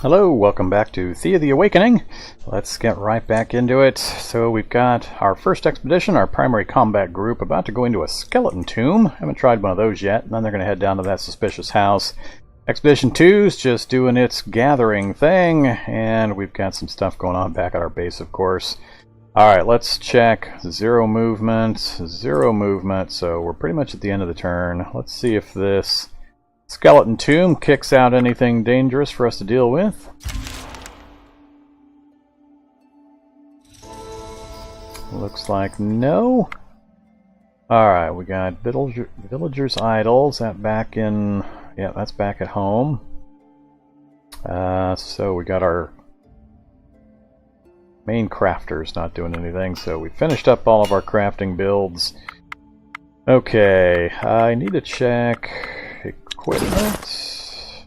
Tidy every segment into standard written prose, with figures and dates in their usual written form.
Hello, welcome back to Thea the Awakening. Let's get right back into it. So we've got our first expedition, our primary combat group, about to go into a skeleton tomb. Haven't tried one of those yet. And then they're going to head down to that suspicious house. Expedition 2 is just doing its gathering thing, and we've got some stuff going on back at our base, of course. Alright, let's check. Zero movement, so we're pretty much at the end of the turn. Let's see if this skeleton tomb kicks out anything dangerous for us to deal with. Looks like no. Alright, we got villagers' idols. That back in... yeah, that's back at home. So we got our main crafters not doing anything, so we finished up all of our crafting builds. Okay, I need to check equipment.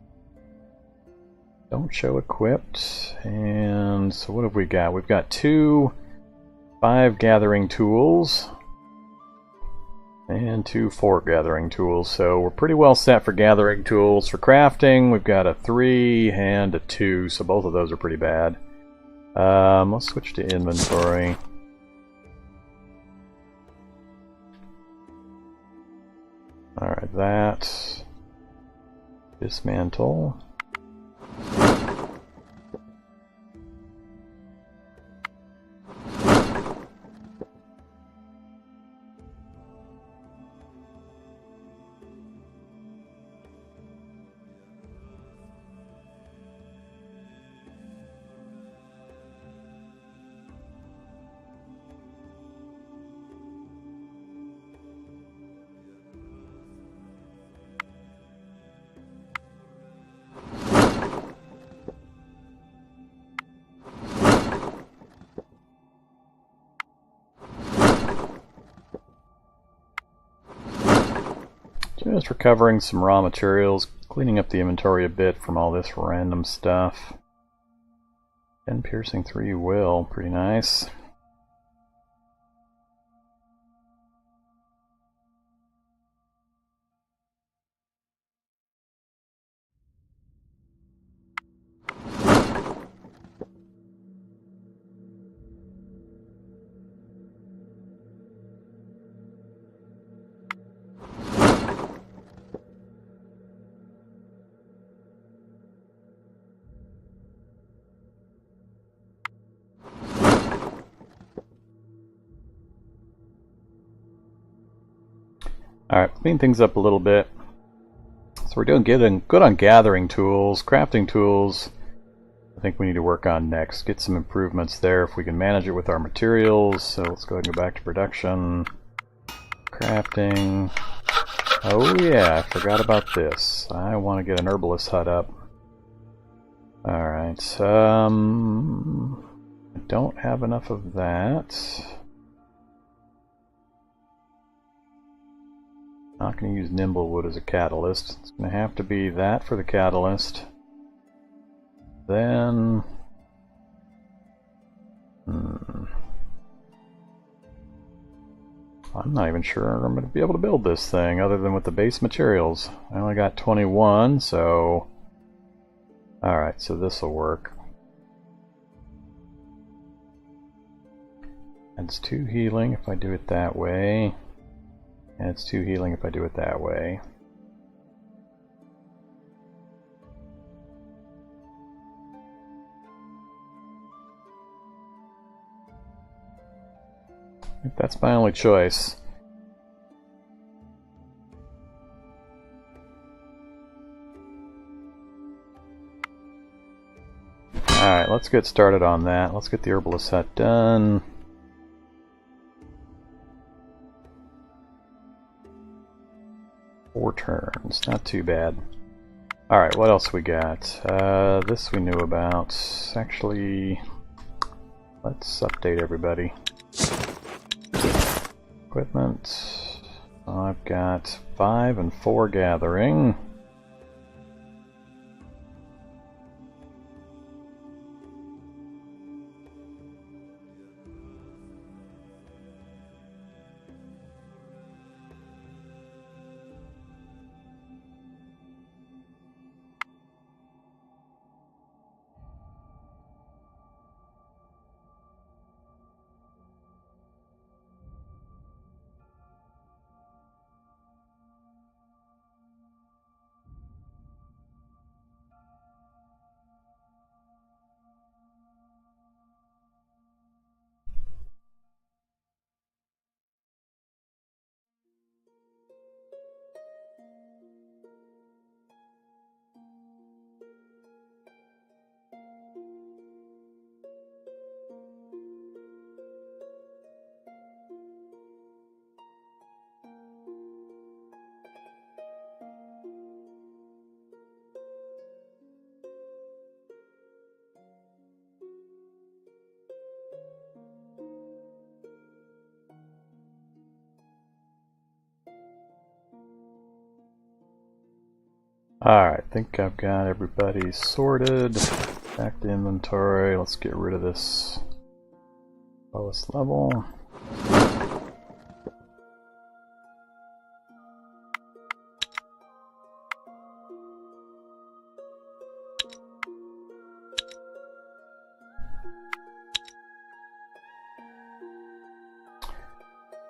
Don't show equipped. And so what have we got? We've got 5 gathering tools and 2 gathering tools. So we're pretty well set for gathering tools. For crafting, we've got a 3 and a 2, so both of those are pretty bad. Let's switch to inventory. Alright, that. Dismantle. Just recovering some raw materials, cleaning up the inventory a bit from all this random stuff. 10 piercing, 3 will, pretty nice. Alright, clean things up a little bit. So we're doing good on gathering tools. Crafting tools, I think we need to work on next. Get some improvements there if we can manage it with our materials. So let's go ahead and go back to production. Crafting. Oh yeah, I forgot about this. I want to get an herbalist hut up. Alright, I don't have enough of that. Not going to use nimblewood as a catalyst. It's going to have to be that for the catalyst. Then... I'm not even sure I'm going to be able to build this thing other than with the base materials. I only got 21, so... Alright, so this will work. It's 2 healing if I do it that way. And it's 2 healing if I do it that way. I think that's my only choice. Alright, let's get started on that. Let's get the herbalist hut done. Four turns, not too bad. Alright, what else we got? This we knew about. Actually, let's update everybody. Equipment. I've got 5 and 4 gathering. Alright, I think I've got everybody sorted. Back to inventory. Let's get rid of this lowest level.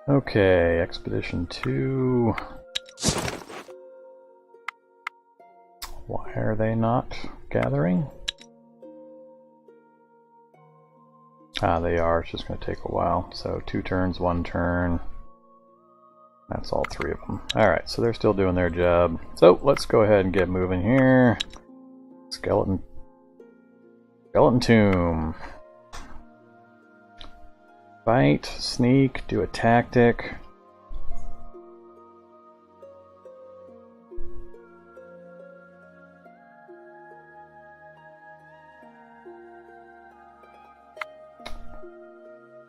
Okay, Expedition 2. Why are they not gathering? Ah, they are. It's just going to take a while. So 2 turns, 1 turn. That's all 3 of them. Alright, so they're still doing their job. So let's go ahead and get moving here. Skeleton Tomb. Fight, sneak, do a tactic.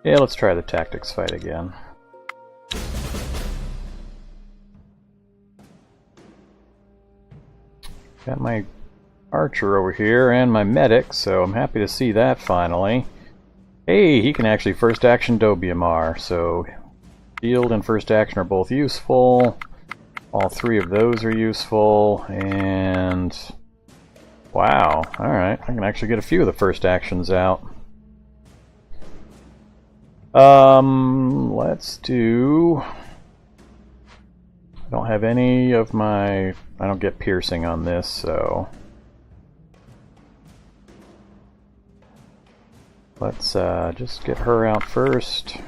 Yeah, let's try the tactics fight again. Got my archer over here and my medic, so I'm happy to see that finally. Hey, he can actually first action Dobiamar, so shield and first action are both useful. All 3 of those are useful, and wow, alright, I can actually get a few of the first actions out. Let's do... I don't have any of my... I don't get piercing on this, so... Let's just get her out first.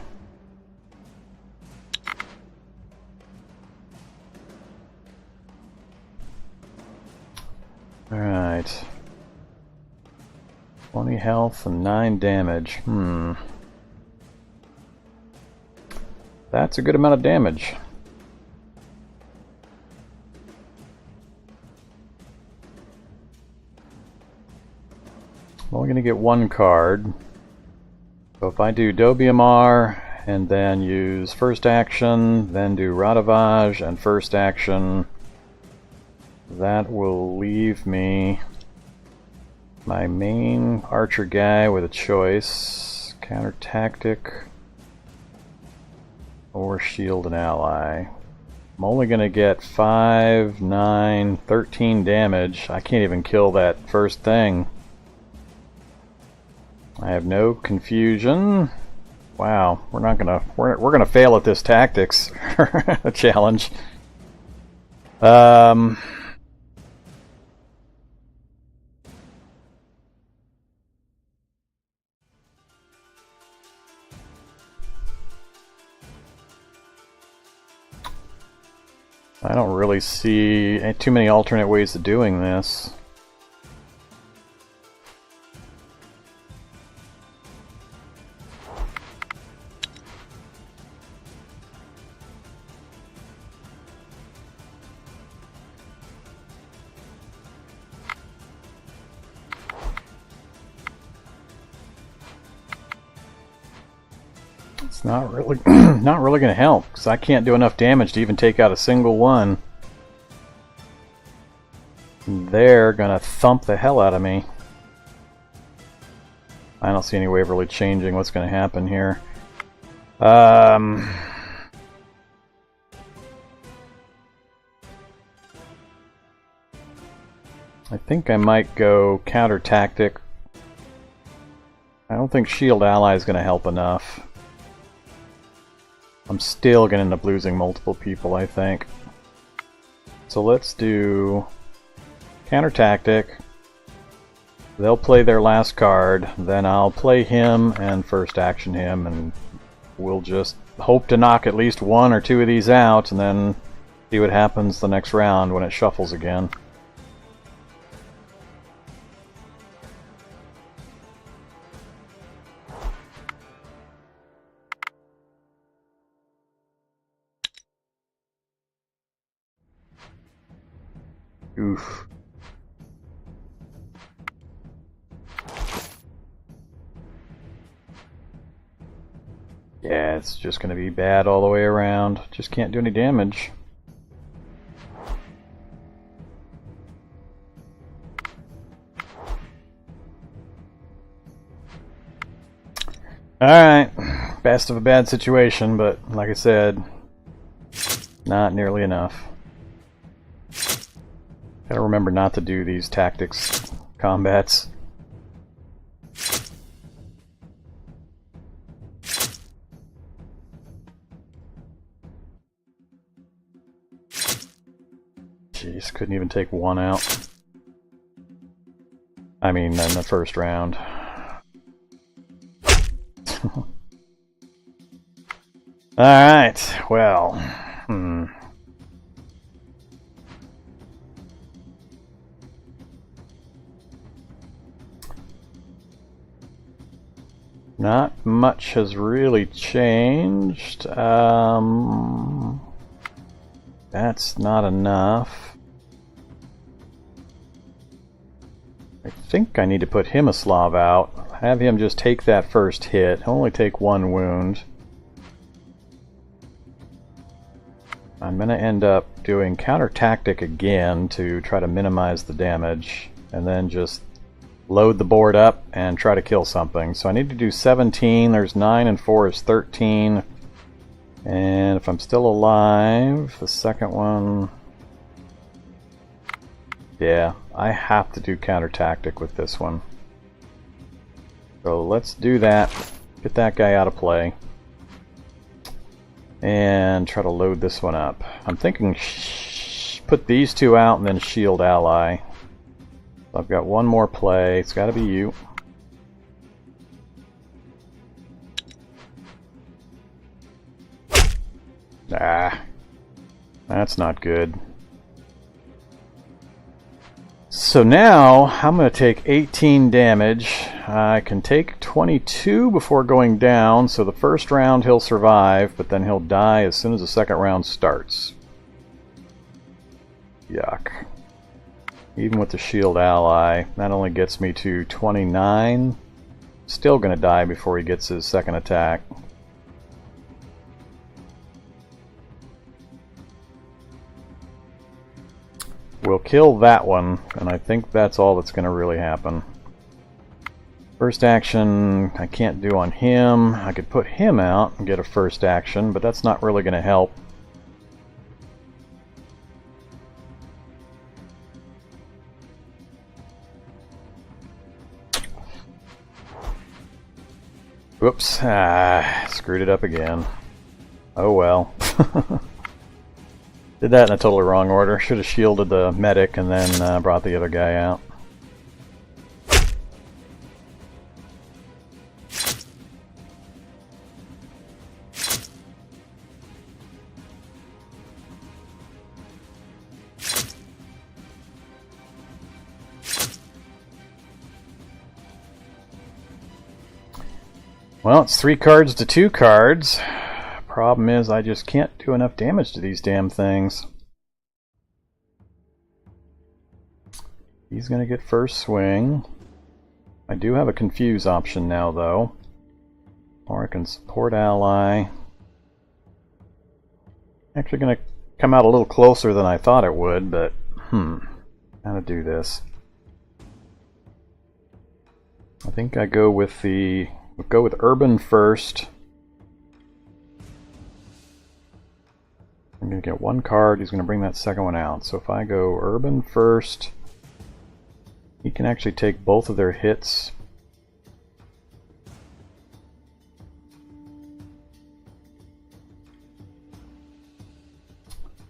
Alright. 20 health and 9 damage. That's a good amount of damage. I'm only going to get 1 card. So if I do Dobiamar and then use first action, then do Radavage and first action, that will leave me my main archer guy with a choice. Counter tactic or shield an ally. I'm only going to get 5, 9, 13 damage. I can't even kill that first thing. I have no confusion. Wow, we're gonna fail at this tactics challenge. I don't really see too many alternate ways of doing this. It's not really not really going to help because I can't do enough damage to even take out a single one. They're going to thump the hell out of me. I don't see any way of really changing what's going to happen here. I think I might go counter tactic. I don't think shield ally is going to help enough. I'm still going to end up losing multiple people, I think. So let's do counter tactic. They'll play their last card, then I'll play him and first action him, and we'll just hope to knock at least 1 or 2 of these out, and then see what happens the next round when it shuffles again. Oof. Yeah, it's just going to be bad all the way around. Just can't do any damage. Alright, best of a bad situation, but like I said, not nearly enough. Gotta remember not to do these tactics combats. Jeez, couldn't even take one out. I mean, in the first round. Alright, well, not much has really changed. That's not enough. I think I need to put Himislav out. Have him just take that first hit. He'll only take one wound. I'm going to end up doing counter tactic again to try to minimize the damage, and then just load the board up and try to kill something. So I need to do 17. There's 9 and 4 is 13. And if I'm still alive, the second one... Yeah, I have to do counter tactic with this one. So let's do that. Get that guy out of play. And try to load this one up. I'm thinking put these two out and then shield ally. So I've got one more play. It's got to be you. Ah, that's not good. So now I'm going to take 18 damage. I can take 22 before going down, so the first round he'll survive, but then he'll die as soon as the second round starts. Yuck. Even with the shield ally, that only gets me to 29. Still going to die before he gets his second attack. We'll kill that one, and I think that's all that's going to really happen. First action I can't do on him. I could put him out and get a first action, but that's not really going to help. Whoops, screwed it up again. Oh well. Did that in a totally wrong order. Should have shielded the medic and then brought the other guy out. Well, it's 3 cards to 2 cards. Problem is, I just can't do enough damage to these damn things. He's going to get first swing. I do have a confuse option now, though. Or I can support ally. Actually going to come out a little closer than I thought it would, but how to do this? I think I go with the... We'll go with Urban first. I'm going to get one card, he's going to bring that second one out. So if I go Urban first, he can actually take both of their hits.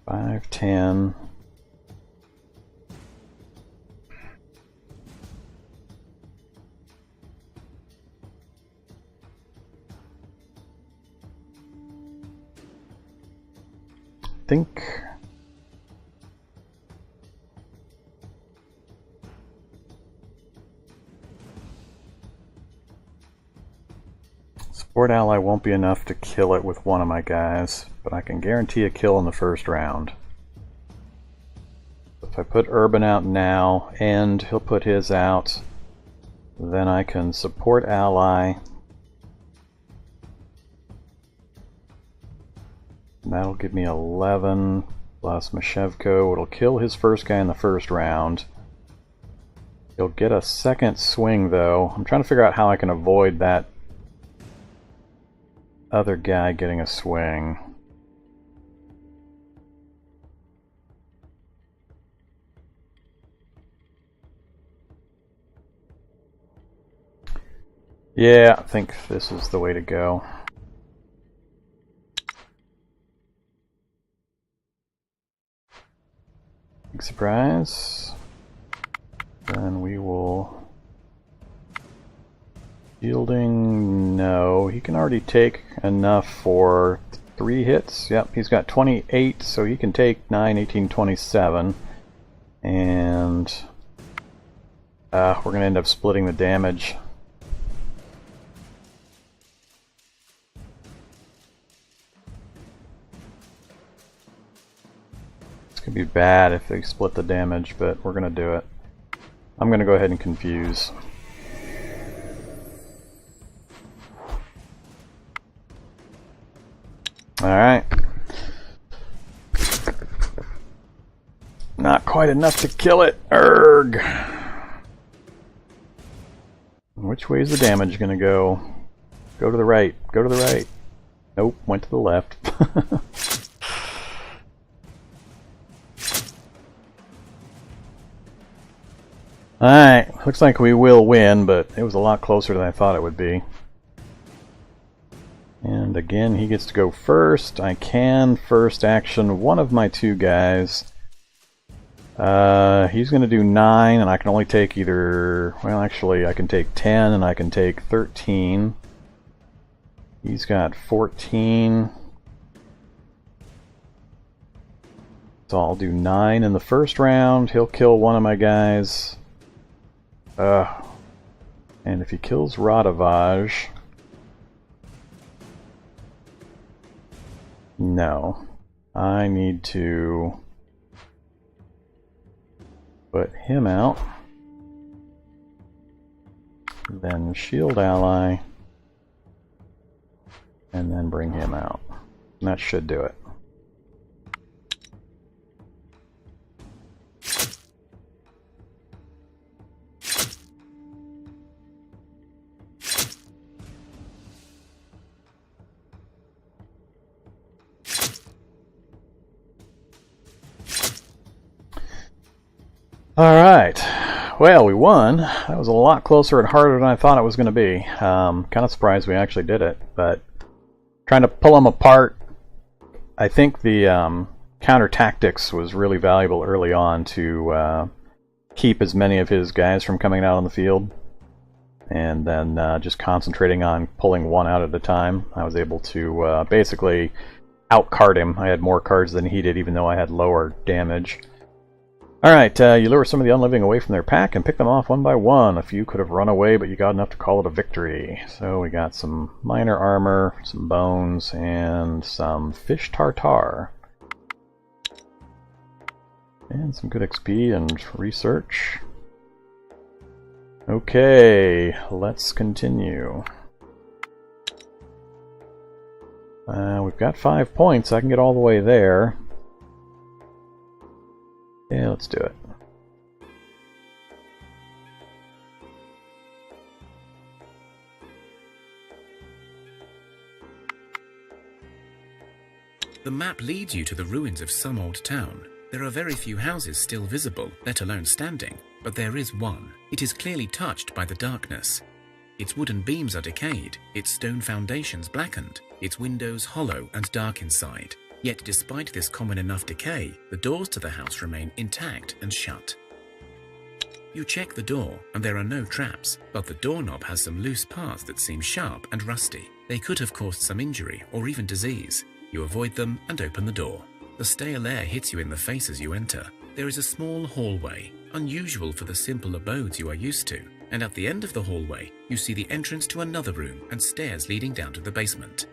Five, 10. Think support ally won't be enough to kill it with one of my guys, but I can guarantee a kill in the first round. If I put Urban out now and he'll put his out, then I can support ally. That'll give me 11 plus Mashevko. It'll kill his first guy in the first round. He'll get a second swing though. I'm trying to figure out how I can avoid that other guy getting a swing. Yeah, I think this is the way to go. Big surprise. Then we will... Shielding, no. He can already take enough for 3 hits. Yep, he's got 28, so he can take 9, 18, 27. And we're going to end up splitting the damage. It's going to be bad if they split the damage, but we're going to do it. I'm going to go ahead and confuse. Alright. Not quite enough to kill it. Erg. Which way is the damage going to go? Go to the right. Go to the right. Nope, went to the left. Alright, looks like we will win, but it was a lot closer than I thought it would be. And again, he gets to go first. I can first action one of my 2 guys. He's going to do 9, and I can only take either... Well, actually, I can take 10, and I can take 13. He's got 14. So I'll do 9 in the first round. He'll kill one of my guys. And if he kills Radavage... No. I need to put him out. Then shield ally. And then bring him out. And that should do it. Alright, well, we won. That was a lot closer and harder than I thought it was going to be. Kind of surprised we actually did it, but trying to pull them apart, I think the counter tactics was really valuable early on to keep as many of his guys from coming out on the field, and then just concentrating on pulling one out at a time. I was able to basically outcard him. I had more cards than he did, even though I had lower damage. Alright, you lure some of the unliving away from their pack and pick them off one by one. A few could have run away, but you got enough to call it a victory. So we got some minor armor, some bones, and some fish tartare. And some good XP and research. Okay, let's continue. We've got 5 points. I can get all the way there. Yeah, let's do it. The map leads you to the ruins of some old town. There are very few houses still visible, let alone standing, but there is one. It is clearly touched by the darkness. Its wooden beams are decayed, its stone foundations blackened, its windows hollow and dark inside. Yet despite this common enough decay, the doors to the house remain intact and shut. You check the door, and there are no traps, but the doorknob has some loose parts that seem sharp and rusty. They could have caused some injury or even disease. You avoid them and open the door. The stale air hits you in the face as you enter. There is a small hallway, unusual for the simple abodes you are used to, and at the end of the hallway, you see the entrance to another room and stairs leading down to the basement.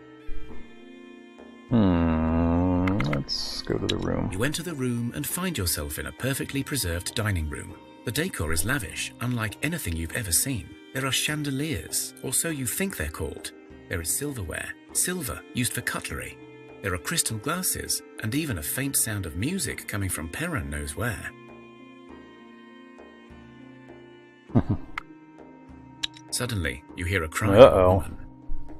Let's go to the room. You enter the room and find yourself in a perfectly preserved dining room. The decor is lavish, unlike anything you've ever seen. There are chandeliers, or so you think they're called. There is silverware, silver used for cutlery. There are crystal glasses, and even a faint sound of music coming from Perrin knows where. Suddenly, you hear a cry of a woman.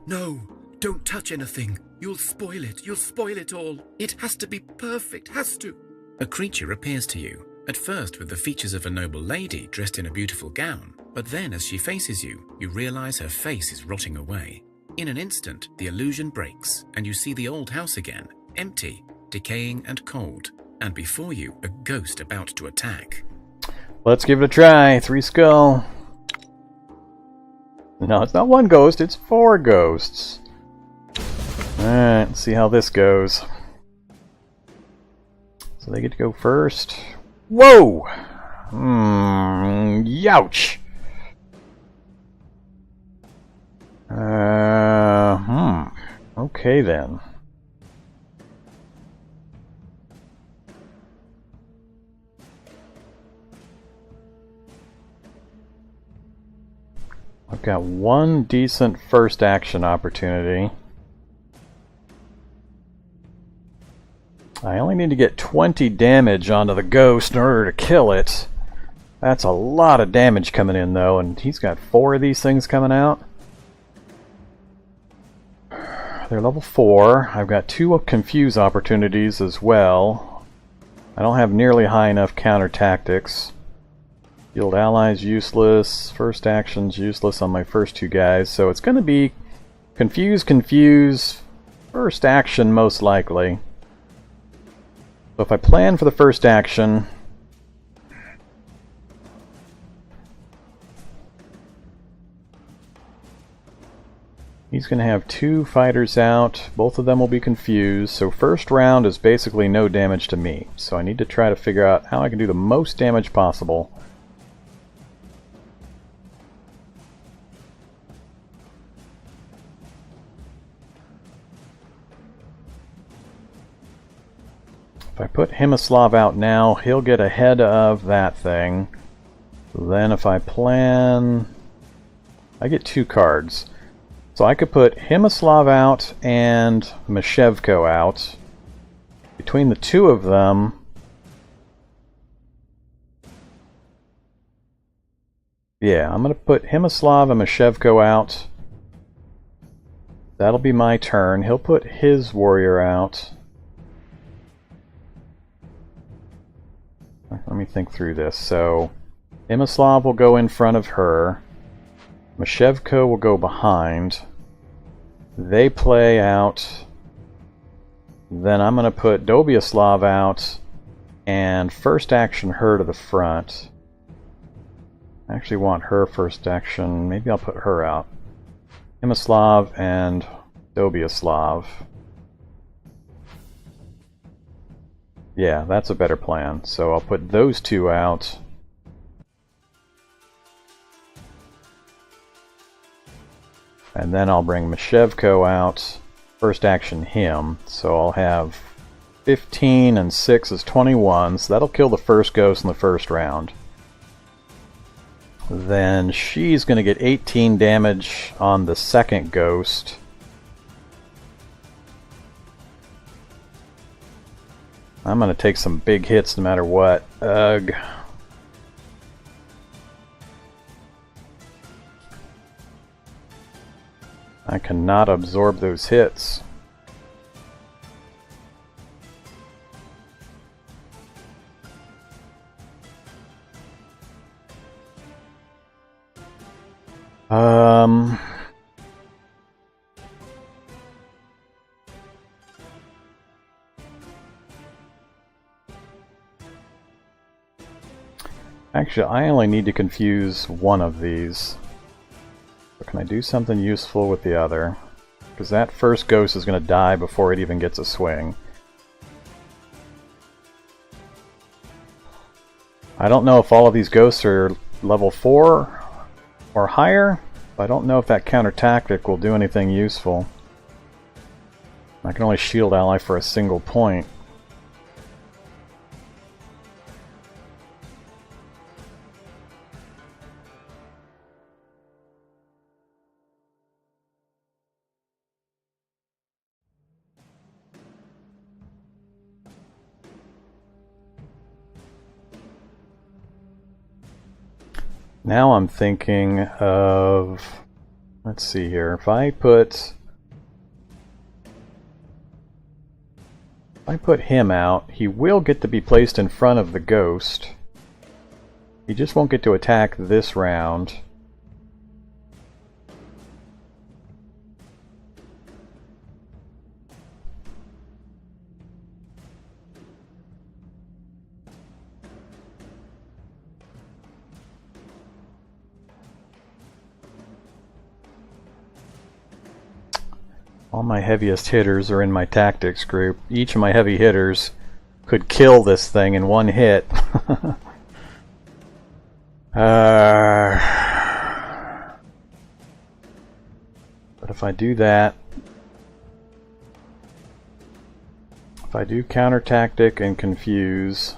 No, Don't touch anything. You'll spoil it. You'll spoil it all. It has to be perfect. Has to. A creature appears to you, at first with the features of a noble lady dressed in a beautiful gown, but then as she faces you, you realize her face is rotting away. In an instant, the illusion breaks, and you see the old house again, empty, decaying and cold, and before you, a ghost about to attack. Let's give it a try. 3 skull. No, it's not 1 ghost, it's 4 ghosts. Alright, let's see how this goes. So they get to go first. Whoa! Youch! Okay then. I've got 1 decent first action opportunity. I only need to get 20 damage onto the ghost in order to kill it. That's a lot of damage coming in though, and he's got 4 of these things coming out. They're level 4. I've got 2 confuse opportunities as well. I don't have nearly high enough counter tactics. Shield allies useless. First action's useless on my first 2 guys, so it's going to be confuse, first action most likely. So if I plan for the first action, he's going to have 2 fighters out. Both of them will be confused. So first round is basically no damage to me. So I need to try to figure out how I can do the most damage possible. If I put Himislav out now, he'll get ahead of that thing. Then if I plan, I get 2 cards. So I could put Himislav out and Meshevko out. Between the 2 of them, yeah, I'm going to put Himislav and Meshevko out. That'll be my turn. He'll put his warrior out. Let me think through this. So, Himislav will go in front of her. Meshevko will go behind. They play out. Then I'm going to put Dobyaslav out and first action her to the front. I actually want her first action. Maybe I'll put her out. Himislav and Dobyaslav. Yeah, that's a better plan. So I'll put those 2 out. And then I'll bring Meshevko out. First action him. So I'll have 15 and 6 is 21. So that'll kill the first ghost in the first round. Then she's going to get 18 damage on the second ghost. I'm going to take some big hits no matter what. Ugh. I cannot absorb those hits. Actually, I only need to confuse one of these. So can I do something useful with the other? Because that first ghost is going to die before it even gets a swing. I don't know if all of these ghosts are level 4 or higher. I don't know if that counter tactic will do anything useful. I can only shield ally for a single point. Now I'm thinking of, let's see here, if I put I put him out, he will get to be placed in front of the ghost. He just won't get to attack this round. All my heaviest hitters are in my tactics group. Each of my heavy hitters could kill this thing in one hit. But if I do that, if I do counter tactic and confuse,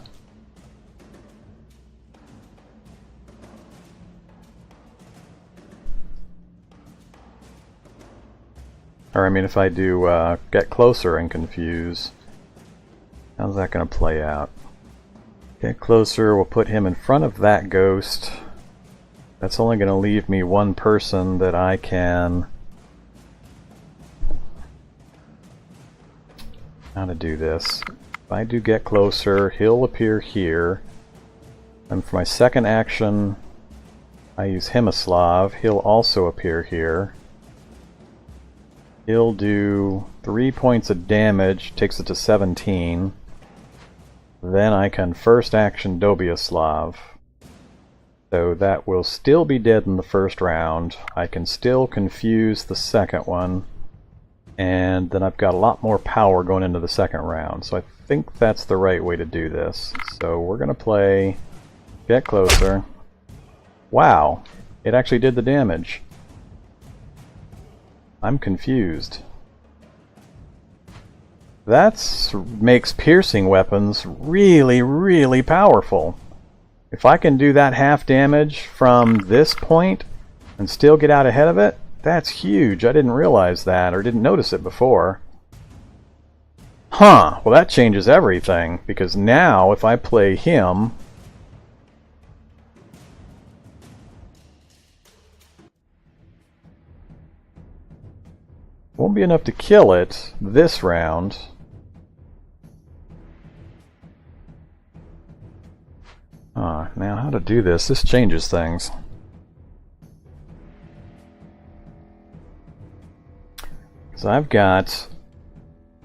or I mean if I do get closer and confuse, how's that going to play out? Get closer, we'll put him in front of that ghost. That's only going to leave me one person that I can... How to do this. If I do get closer, he'll appear here. And for my second action, I use Himislav. He'll also appear here. He'll do 3 points of damage, takes it to 17. Then I can first action Dobyaslav. So that will still be dead in the first round. I can still confuse the second one. And then I've got a lot more power going into the second round. So I think that's the right way to do this. So we're going to play Get Closer. Wow, it actually did the damage. I'm confused. That makes piercing weapons really, really powerful. If I can do that half damage from this point and still get out ahead of it, that's huge. I didn't realize that or didn't notice it before. Huh, well that changes everything, because now if I play him, won't be enough to kill it this round. Now how to do this? This changes things. Because I've got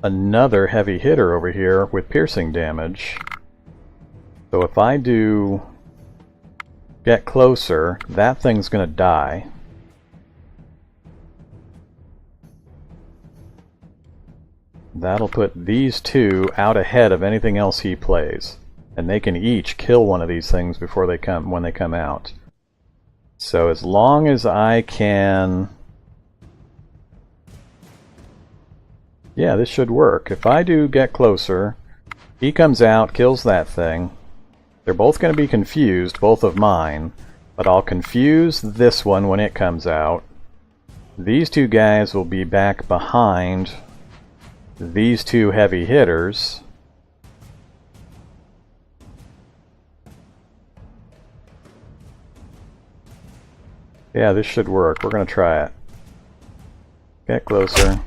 another heavy hitter over here with piercing damage. So if I do Get Closer, that thing's going to die. That'll put these two out ahead of anything else he plays. And they can each kill one of these things before they come when they come out. So as long as I can... Yeah, this should work. If I do Get Closer, he comes out, kills that thing. They're both going to be confused, both of mine. But I'll confuse this one when it comes out. These two guys will be back behind these two heavy hitters. Yeah, this should work. We're going to try it. Get Closer.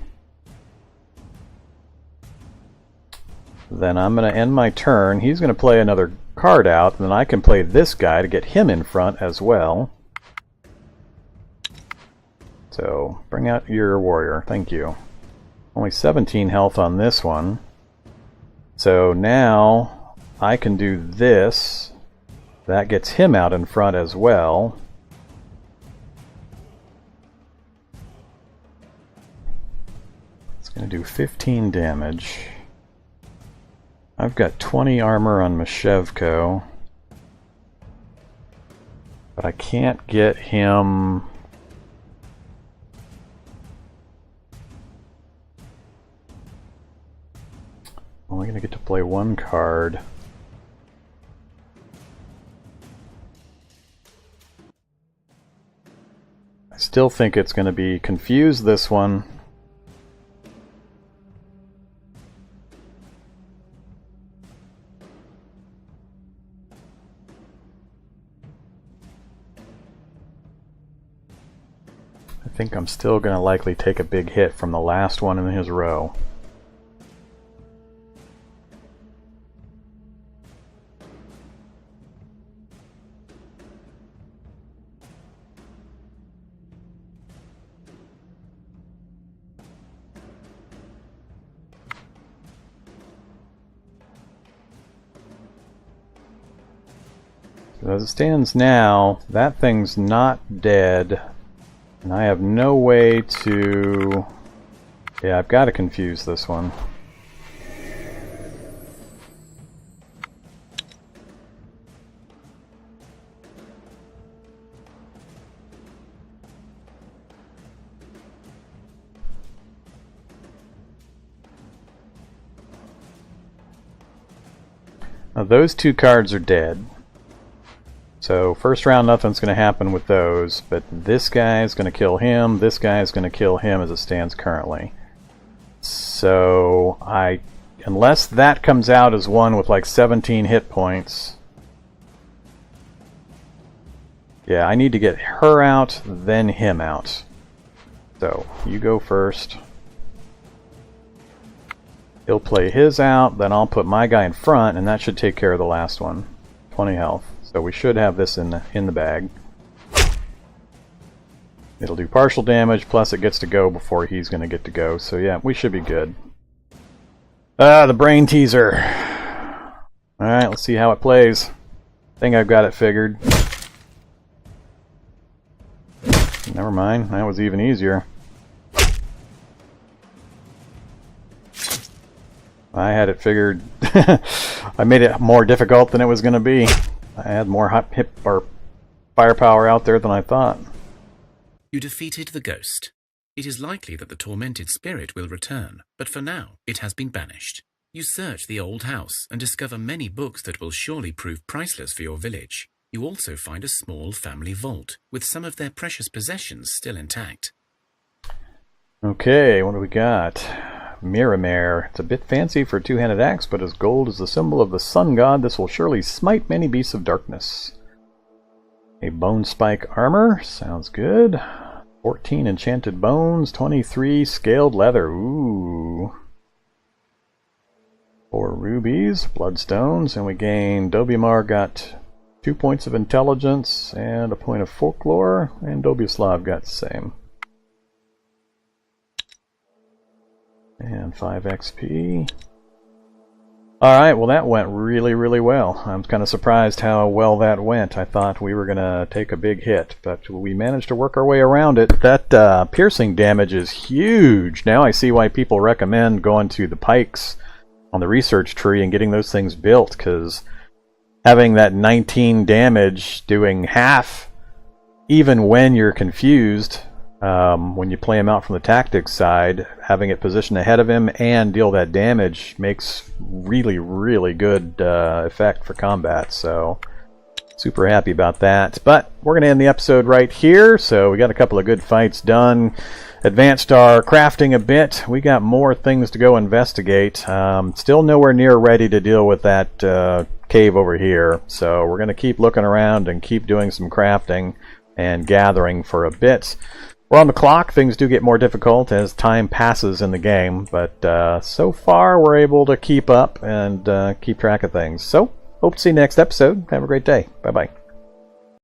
Then I'm going to end my turn. He's going to play another card out, and then I can play this guy to get him in front as well. So, bring out your warrior. Thank you. Only 17 health on this one. So now I can do this. That gets him out in front as well. It's going to do 15 damage. I've got 20 armor on Mashevko. But I can't get him... Only going to get to play one card. I still think it's going to be confuse this one. I think I'm still going to likely take a big hit from the last one in his row. As it stands now, that thing's not dead. And I have no way to... Yeah, I've got to confuse this one. Now those two cards are dead. So first round nothing's going to happen with those, but this guy's going to kill him, this guy's going to kill him as it stands currently. So unless that comes out as one with like 17 hit points, yeah, I need to get her out, then him out. So you go first. He'll play his out, then I'll put my guy in front, and that should take care of the last one. 20 health. So we should have this in the bag. It'll do partial damage, plus it gets to go before he's going to get to go. So yeah, we should be good. The brain teaser. Alright, let's see how it plays. I think I've got it figured. Never mind, that was even easier. I had it figured. I made it more difficult than it was going to be. I had more firepower out there than I thought. You defeated the ghost. It is likely that the tormented spirit will return, but for now, it has been banished. You search the old house and discover many books that will surely prove priceless for your village. You also find a small family vault, with some of their precious possessions still intact. Okay, what do we got? Miramare. It's a bit fancy for a two-handed axe, but as gold is the symbol of the sun god, this will surely smite many beasts of darkness. A bone spike armor. Sounds good. 14 enchanted bones, 23 scaled leather. Ooh. 4 rubies, bloodstones, and we gain... Dobiamar got 2 points of intelligence and a point of folklore, and Dobyaslav got the same. And 5 XP. Alright, well that went really, really well. I'm kind of surprised how well that went. I thought we were going to take a big hit, but we managed to work our way around it. That piercing damage is huge. Now I see why people recommend going to the pikes on the research tree and getting those things built, because having that 19 damage doing half, even when you're confused... when you play him out from the tactics side, having it positioned ahead of him and deal that damage makes really, really good effect for combat. So, super happy about that. But we're going to end the episode right here. So we got a couple of good fights done. Advanced our crafting a bit. We got more things to go investigate. Still nowhere near ready to deal with that cave over here. So we're going to keep looking around and keep doing some crafting and gathering for a bit. We're on the clock. Things do get more difficult as time passes in the game, but so far we're able to keep up and keep track of things. So, hope to see you next episode. Have a great day. Bye-bye.